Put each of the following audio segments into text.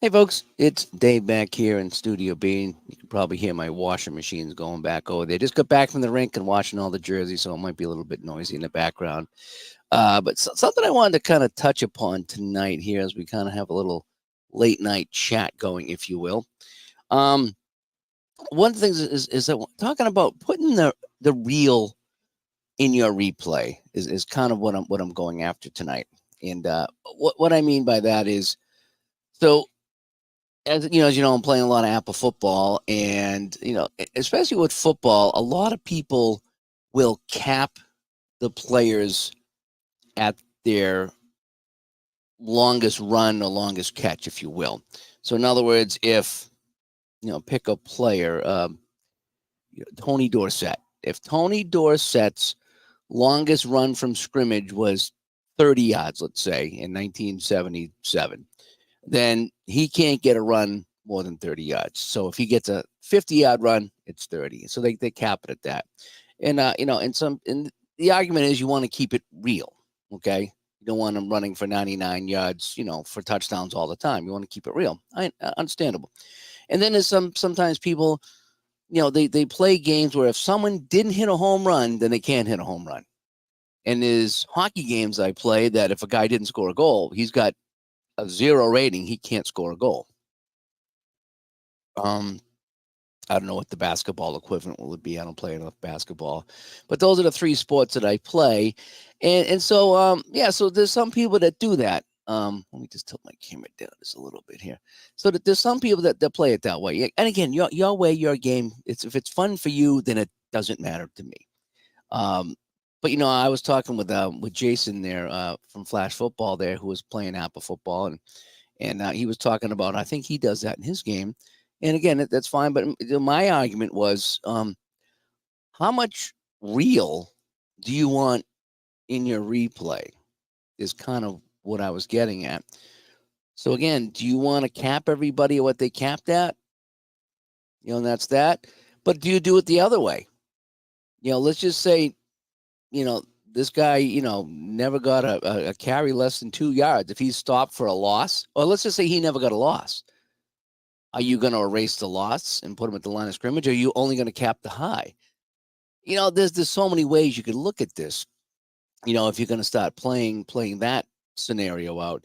Hey, folks, it's Dave back here in Studio B. You can probably hear my washing machines going back over there. Just got back from the rink and watching all the jerseys, so it might be a little bit noisy in the background. But something I wanted to kind of touch upon tonight here as we kind of have a little late night chat going, if you will. Um, One of the things is that talking about putting the real in your replay is kind of what I'm going after tonight. And what I mean by that is so as you know, I'm playing a lot of Apple football, and especially with football, a lot of people will cap the players at their longest run or longest catch, if you will. So, in other words, if pick a player, Tony Dorsett. If Tony Dorsett's longest run from scrimmage was 30 yards, let's say, in 1977, then he can't get a run more than 30 yards. So if he gets a 50-yard run, it's 30. So they cap it at that. And and the argument is you want to keep it real, okay? You don't want them running for 99 yards, for touchdowns all the time. You want to keep it real. Understandable. And then there's sometimes people, they play games where if someone didn't hit a home run, then they can't hit a home run. And there's hockey games I play that if a guy didn't score a goal, he's got a 0 rating, he can't score a goal. Um, I don't know what the basketball equivalent will be. I don't play enough basketball, but those are the three sports that I play, and so yeah. So there's some people that do that. Let me just tilt my camera down just a little bit here. So that there's some people that play it that way. And again, your way, your game. If it's fun for you, then it doesn't matter to me. Um, but I was talking with Jason there from Flash Football there, who was playing Apple football, and he was talking about, I think he does that in his game. And again, that's fine. But my argument was, how much real do you want in your replay? Is kind of what I was getting at. So again, do you want to cap everybody at what they capped at? And that's that. But do you do it the other way? Let's just say, you know, this guy, never got a carry less than 2 yards. If he's stopped for a loss, or let's just say he never got a loss, are you going to erase the loss and put him at the line of scrimmage? Or are you only going to cap the high? There's so many ways you could look at this. If you're going to start playing that scenario out.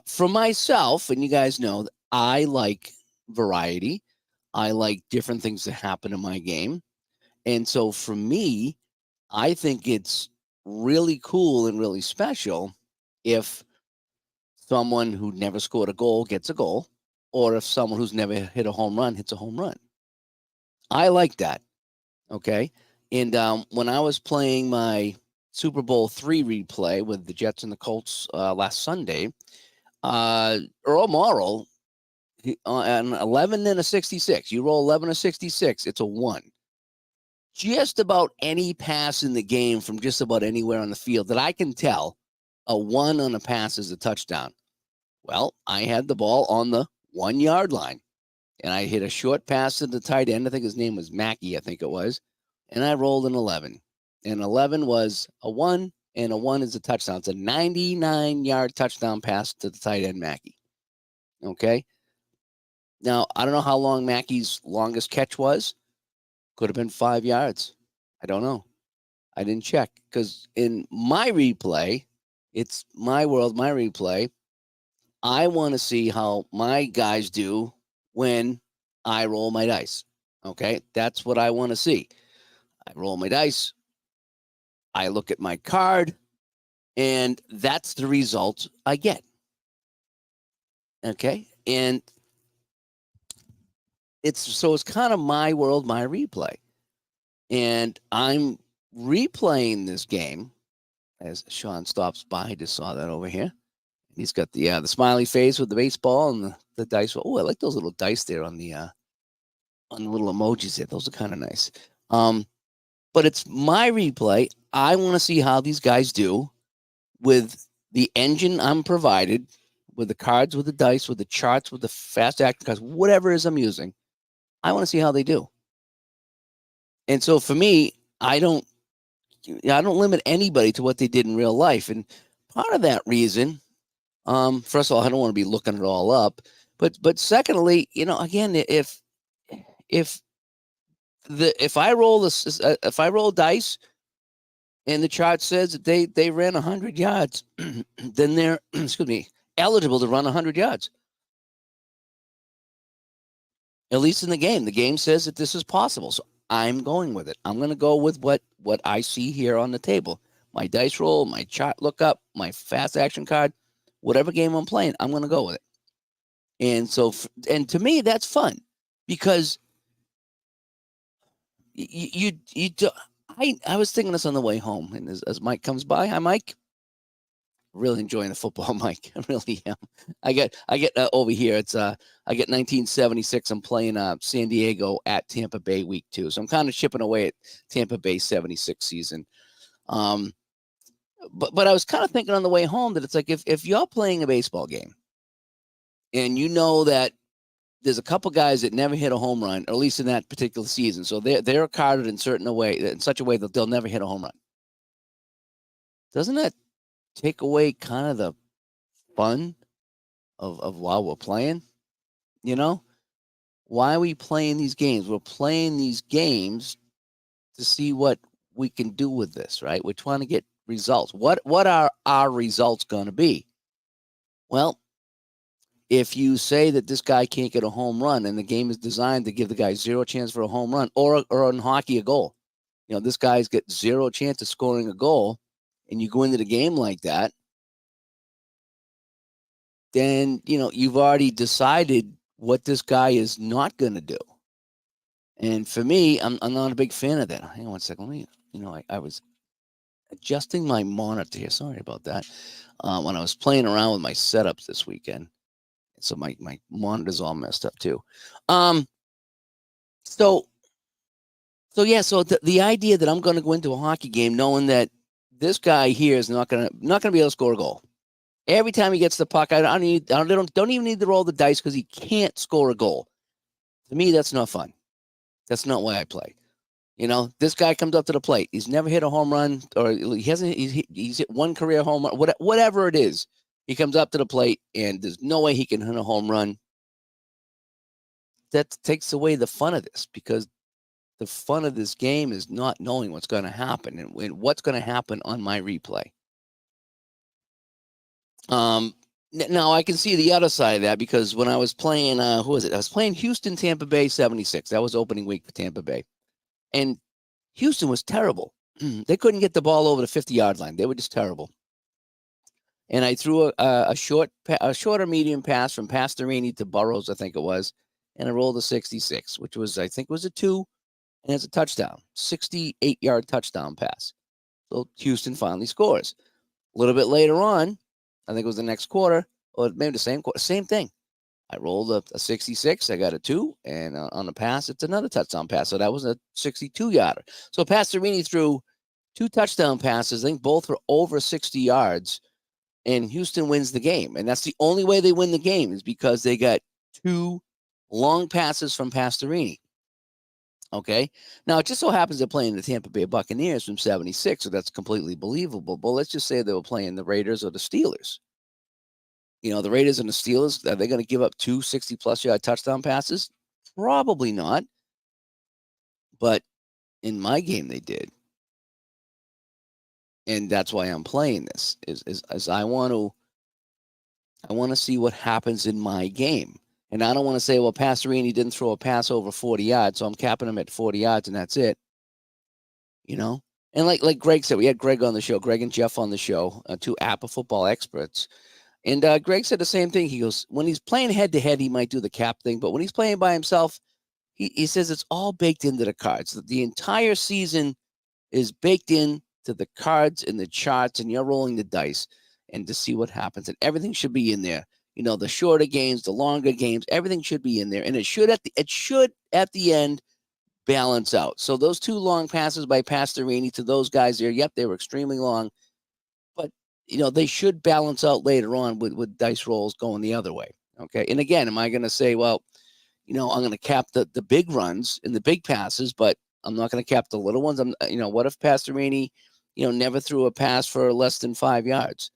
For myself, and you guys know, I like variety. I like different things that happen in my game. And so for me, I think it's really cool and really special if someone who never scored a goal gets a goal, or if someone who's never hit a home run hits a home run. I like that. Okay. And when I was playing my Super Bowl III replay with the Jets and the Colts last Sunday, Earl Morrall, an 11 and a 66. You roll 11 or 66, it's a 1. Just about any pass in the game from just about anywhere on the field that I can tell, a 1 on a pass is a touchdown. Well, I had the ball on the 1-yard line, and I hit a short pass to the tight end. I think his name was Mackey, I think it was, and I rolled an 11. And 11 was a 1, and a 1 is a touchdown. It's a 99-yard touchdown pass to the tight end, Mackey. Okay? Now, I don't know how long Mackey's longest catch was. Could have been 5 yards. I don't know. I didn't check because in my replay, it's my world, my replay. I want to see how my guys do when I roll my dice. Okay, that's what I want to see. I roll my dice. I look at my card, and that's the result I get. Okay, and it's kind of my world, my replay, and I'm replaying this game as Sean stops by. I just saw that over here. He's got the smiley face with the baseball and the dice. Oh, I like those little dice there on the little emojis there. Those are kind of nice. But it's my replay. I want to see how these guys do with the engine I'm provided, with the cards, with the dice, with the charts, with the fast acting cards, whatever it is I'm using. I want to see how they do. And so for me, I don't limit anybody to what they did in real life. And part of that reason, first of all, I don't want to be looking it all up. But secondly, again, if if I roll this, if I roll dice and the chart says that they ran 100 yards, then they're excuse me eligible to run 100 yards. At least in the game. The game says that this is possible. So I'm going with it. I'm going to go with what I see here on the table. My dice roll, my chart lookup, my fast action card, whatever game I'm playing, I'm going to go with it. And so, and to me, that's fun because you do, I was thinking this on the way home, and as Mike comes by, hi Mike. Really enjoying the football, Mike. I really am. I get over here. It's I get 1976. I'm playing San Diego at Tampa Bay week 2, so I'm kind of chipping away at Tampa Bay 76 season. But I was kind of thinking on the way home that it's like if you're playing a baseball game, and you know that there's a couple guys that never hit a home run, or at least in that particular season, so they're carded in such a way that they'll never hit a home run. Doesn't that take away kind of the fun of while we're playing? Why are we playing these games? We're playing these games to see what we can do with this, right? We're trying to get results. What are our results going to be? Well, if you say that this guy can't get a home run and the game is designed to give the guy zero chance for a home run, or in hockey, a goal, this guy's got zero chance of scoring a goal, and you go into the game like that, then, you've already decided what this guy is not going to do. And for me, I'm not a big fan of that. Hang on one second. Let me, I was adjusting my monitor here. Sorry about that. When I was playing around with my setups this weekend. So my monitor's all messed up too. So the idea that I'm going to go into a hockey game knowing that this guy here is not going to be able to score a goal. Every time he gets the puck, I don't even need to roll the dice because he can't score a goal. To me, that's not fun. That's not why I play. This guy comes up to the plate. He's never hit a home run, or he's hit one career home run, whatever it is. He comes up to the plate, and there's no way he can hit a home run. That takes away the fun of this, because the fun of this game is not knowing what's going to happen and what's going to happen on my replay. Now I can see the other side of that, because when I was playing, who was it? I was playing Houston, Tampa Bay 76. That was opening week for Tampa Bay. And Houston was terrible. They couldn't get the ball over the 50-yard line. They were just terrible. And I threw a short or medium pass from Pastorini to Burrows, I think it was, and I rolled a 66, which was, I think, was a 2, and it's a touchdown, 68-yard touchdown pass. So Houston finally scores. A little bit later on, I think it was the next quarter, or maybe the same quarter, same thing. I rolled a 66. I got a 2, and on the pass, it's another touchdown pass. So that was a 62-yarder. So Pastorini threw 2 touchdown passes. I think both were over 60 yards, and Houston wins the game. And that's the only way they win the game, is because they got 2 long passes from Pastorini. Okay. Now, it just so happens they're playing the Tampa Bay Buccaneers from 76, so that's completely believable. But let's just say they were playing the Raiders or the Steelers. The Raiders and the Steelers, are they going to give up 2 60-plus yard touchdown passes? Probably not. But in my game, they did. And that's why I'm playing this, is I want to see what happens in my game. And I don't want to say, well, Pastorini didn't throw a pass over 40 yards, so I'm capping him at 40 yards, and that's it. And like Greg said, we had Greg on the show, Greg and Jeff on the show, 2 APA football experts. And Greg said the same thing. He goes, when he's playing head-to-head, he might do the cap thing. But when he's playing by himself, he says it's all baked into the cards. The entire season is baked in to the cards and the charts, and you're rolling the dice and to see what happens. And everything should be in there. The shorter games, the longer games, everything should be in there. And it should at the end balance out. So those 2 long passes by Pastorini to those guys there, yep, they were extremely long. But, they should balance out later on with dice rolls going the other way. Okay. And again, am I going to say, well, I'm going to cap the big runs and the big passes, but I'm not going to cap the little ones. What if Pastorini, never threw a pass for less than 5 yards?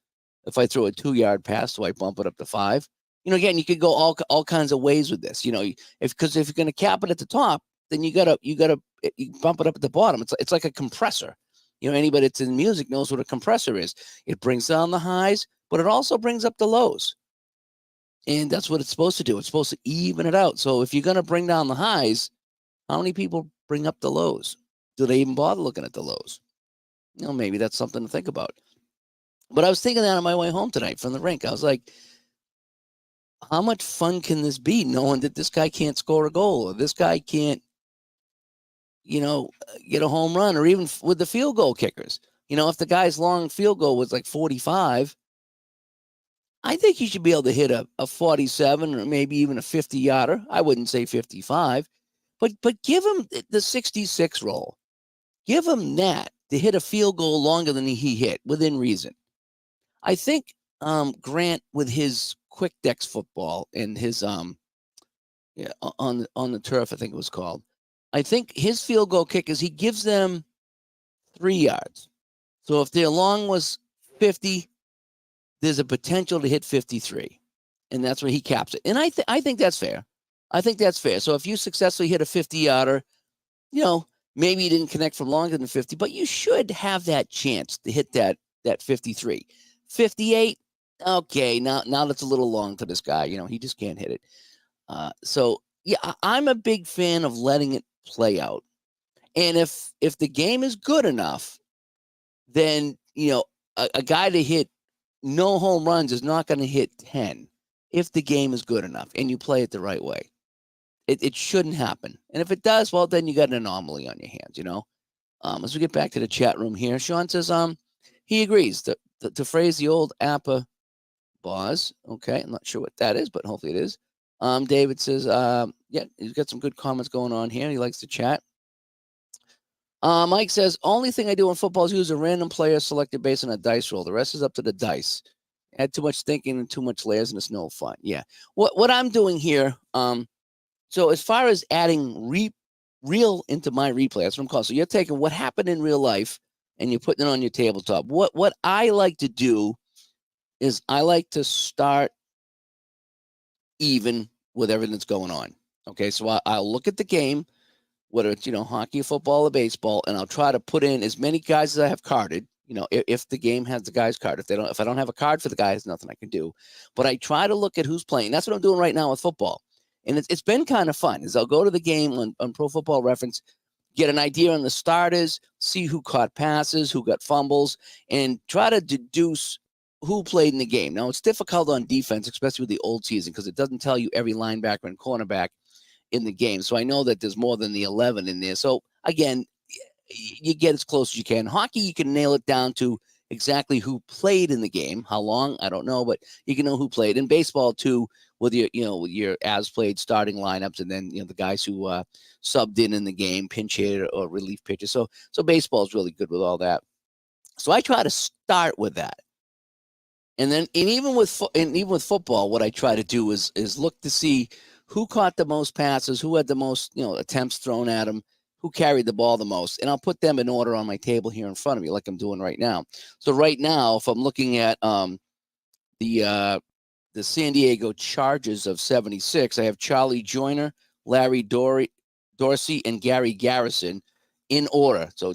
If I throw a 2-yard pass, do I bump it up to 5? Again, you could go all kinds of ways with this. Because if you're going to cap it at the top, then you gotta you bump it up at the bottom. It's like a compressor. Anybody that's in music knows what a compressor is. It brings down the highs, but it also brings up the lows. And that's what it's supposed to do. It's supposed to even it out. So if you're going to bring down the highs, how many people bring up the lows? Do they even bother looking at the lows? Maybe that's something to think about. But I was thinking that on my way home tonight from the rink. I was like, how much fun can this be knowing that this guy can't score a goal or this guy can't, get a home run, or even with the field goal kickers? If the guy's long field goal was like 45, I think he should be able to hit a 47 or maybe even a 50-yarder. I wouldn't say 55, but give him the 66 roll. Give him that to hit a field goal longer than he hit within reason. I think Grant, with his quick decks football and his on the turf, I think it was called. I think his field goal kickers, he gives them 3 yards. So if their long was 50, there's a potential to hit 53, and that's where he caps it. And I think that's fair. I think that's fair. So if you successfully hit a 50-yarder, maybe you didn't connect from longer than 50, but you should have that chance to hit that 53. 58, okay, now that's a little long to this guy. He just can't hit it. So yeah, I'm a big fan of letting it play out. And if the game is good enough, then a guy to hit no home runs is not going to hit 10 if the game is good enough and you play it the right way. It shouldn't happen. And if it does, well, then you got an anomaly on your hands, As we get back to the chat room here, Sean says he agrees to phrase the old APA boss. Okay, I'm not sure what that is, but hopefully it is. David says, yeah, he's got some good comments going on here. He likes to chat. Mike says, only thing I do in football is use a random player selected based on a dice roll. The rest is up to the dice. Had too much thinking and too much layers, and it's no fun. Yeah. What I'm doing here, so as far as adding real into my replay, that's what I'm calling. So you're taking what happened in real life and you're putting it on your tabletop. What I like to do is I like to start even with everything that's going on. Okay, so I'll look at the game, whether it's hockey, football, or baseball, and I'll try to put in as many guys as I have carded. If the game has the guys card. If I don't have a card for the guy, there's nothing I can do. But I try to look at who's playing. That's what I'm doing right now with football, and it's been kind of fun. Is I'll go to the game on Pro Football Reference, get an idea on the starters, see who caught passes, who got fumbles, and try to deduce who played in the game. Now, it's difficult on defense, especially with the old season, because it doesn't tell you every linebacker and cornerback in the game. So I know that there's more than the 11 in there. So again, you get as close as you can. Hockey, you can nail it down to exactly who played in the game. How long, I don't know, but you can know who played. In baseball too, with your as played starting lineups, and then the guys who subbed in the game, pinch hitter or relief pitcher. So baseball is really good with all that. So I try to start with that. And even with football, what I try to do is look to see who caught the most passes, who had the most attempts thrown at them, who carried the ball the most, and I'll put them in order on my table here in front of me, like I'm doing right now. So right now, if I'm looking at the San Diego Chargers of 76, I have Charlie Joyner, Larry Dorsey, and Gary Garrison in order. So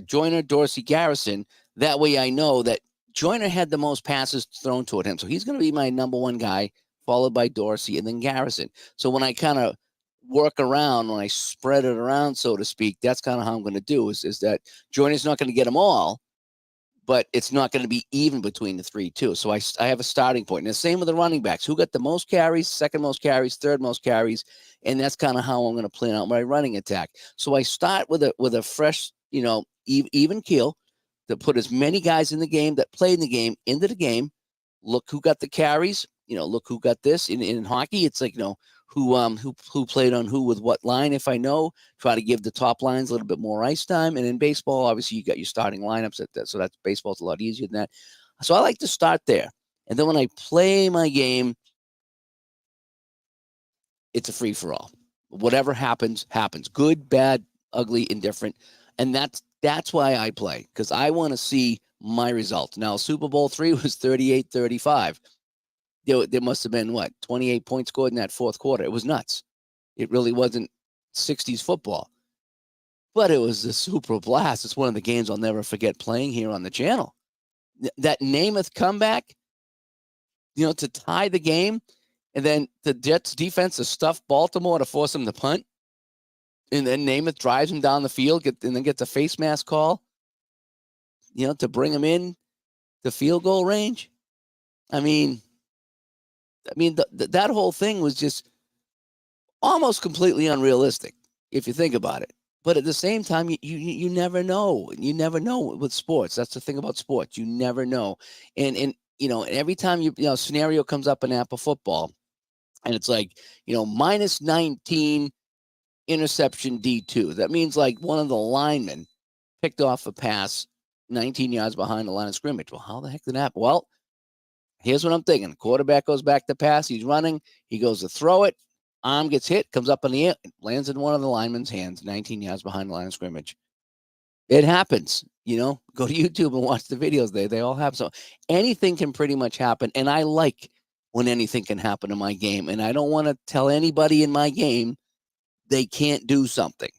Joyner, Dorsey, Garrison. That way, I know that Joyner had the most passes thrown toward him. So he's going to be my number one guy, followed by Dorsey and then Garrison. So when I kind of work around, when I spread it around, so to speak, that's kind of how I'm going to do is that Joyner's not going to get them all, but it's not going to be even between the three, too. So I have a starting point. And the same with the running backs. Who got the most carries, second most carries, third most carries, and that's kind of how I'm going to plan out my running attack. So I start with a fresh, even keel, to put as many guys in the game that played in the game into the game. Look who got the carries. Look who got this. In hockey, it's like who played on who with what line. If I know, try to give the top lines a little bit more ice time. And in baseball, obviously, you got your starting lineups at that. So that's baseball's a lot easier than that. So I like to start there, and then when I play my game, it's a free for all. Whatever happens, happens. Good, bad, ugly, indifferent, and that's why I play, because I want to see my results. Now, Super Bowl III was 38-35. there must have been, what, 28 points scored in that fourth quarter. It was nuts. It really wasn't 60s football. But it was a super blast. It's one of the games I'll never forget playing here on the channel. That Namath comeback, to tie the game, and then the Jets defense to stuff Baltimore to force them to punt, and then Namath drives him down the field, and then gets a face mask call, to bring him in to field goal range. I mean, that whole thing was just almost completely unrealistic if you think about it. But at the same time, you never know. You never know with sports. That's the thing about sports. You never know. And every time scenario comes up in Apple football, and it's like, minus 19 interception D2. That means like one of the linemen picked off a pass 19 yards behind the line of scrimmage. Well, how the heck did that happen? Well, here's what I'm thinking. The quarterback goes back to pass. He's running. He goes to throw it. Arm gets hit, comes up in the air, lands in one of the linemen's hands, 19 yards behind the line of scrimmage. It happens, Go to YouTube and watch the videos. They all happen. So anything can pretty much happen. And I like when anything can happen in my game. And I don't want to tell anybody in my game they can't do something.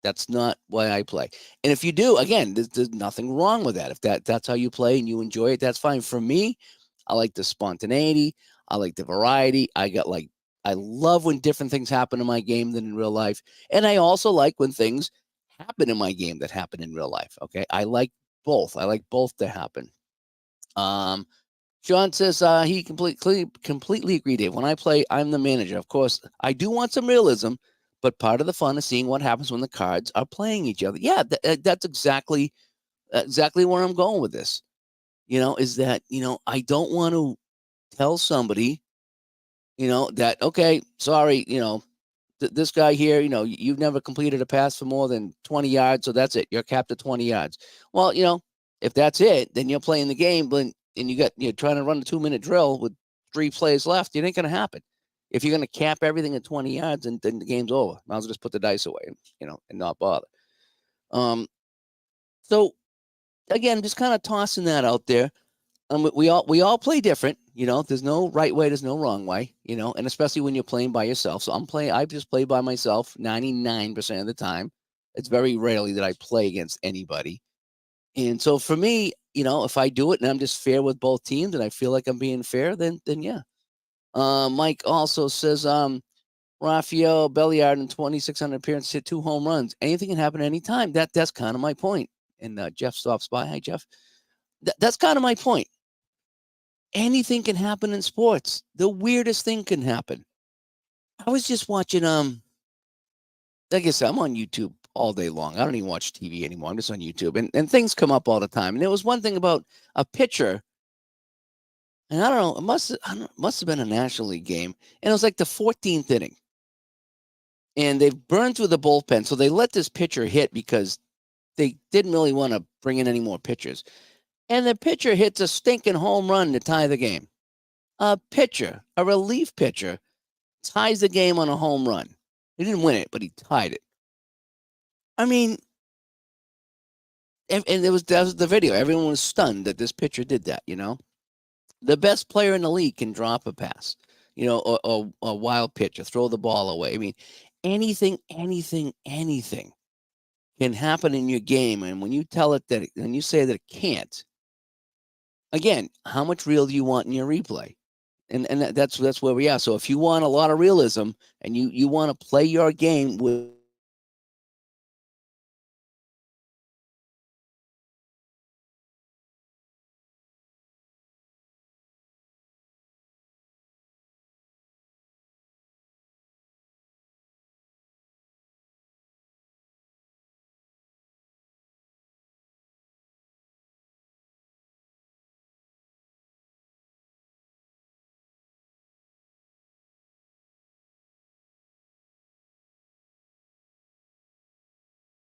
That's not why I play. And if you do, again, there's nothing wrong with that. If that's how you play and you enjoy it, that's fine. For me, I like the spontaneity. I like the variety. I love when different things happen in my game than in real life. And I also like when things happen in my game that happen in real life. Okay. I like both. I like both to happen. Sean says he completely agreed, Dave. When I play, I'm the manager. Of course, I do want some realism, but part of the fun is seeing what happens when the cards are playing each other. Yeah, that's exactly where I'm going with this. Is that, I don't want to tell somebody, that, okay, sorry, this guy here, you've never completed a pass for more than 20 yards. So that's it. You're capped at 20 yards. Well, if that's it, then you're playing the game, and you're trying to run a 2-minute drill with 3 plays left. It ain't going to happen. If you're going to cap everything at 20 yards, then the game's over. Might as well just put the dice away, and not bother. So again, just kind of tossing that out there. We all play different, there's no right way, there's no wrong way, and especially when you're playing by yourself. So I just play by myself 99% of the time. It's very rarely that I play against anybody. And so for me, if I do it and I'm just fair with both teams and I feel like I'm being fair, then yeah. Mike also says, Rafael Belliard in 2,600 appearances hit 2 home runs. Anything can happen anytime. That's kind of my point. And Jeff stops by. Hi, Jeff. That's kind of my point. Anything can happen in sports. The weirdest thing can happen. I was just watching, like I said, I'm on YouTube all day long. I don't even watch TV anymore. I'm just on YouTube. And things come up all the time. And there was one thing about a pitcher, and I don't know, it must have been a National League game. And it was like the 14th inning. And they've burned through the bullpen. So they let this pitcher hit because they didn't really want to bring in any more pitchers. And the pitcher hits a stinking home run to tie the game. A relief pitcher, ties the game on a home run. He didn't win it, but he tied it. I mean, and that was the video. Everyone was stunned that this pitcher did that, The best player in the league can drop a pass, or a wild pitch, or throw the ball away. I mean, anything can happen in your game. And when you when you say that it can't, again, how much real do you want in your replay? And that's where we are. So if you want a lot of realism and you want to play your game with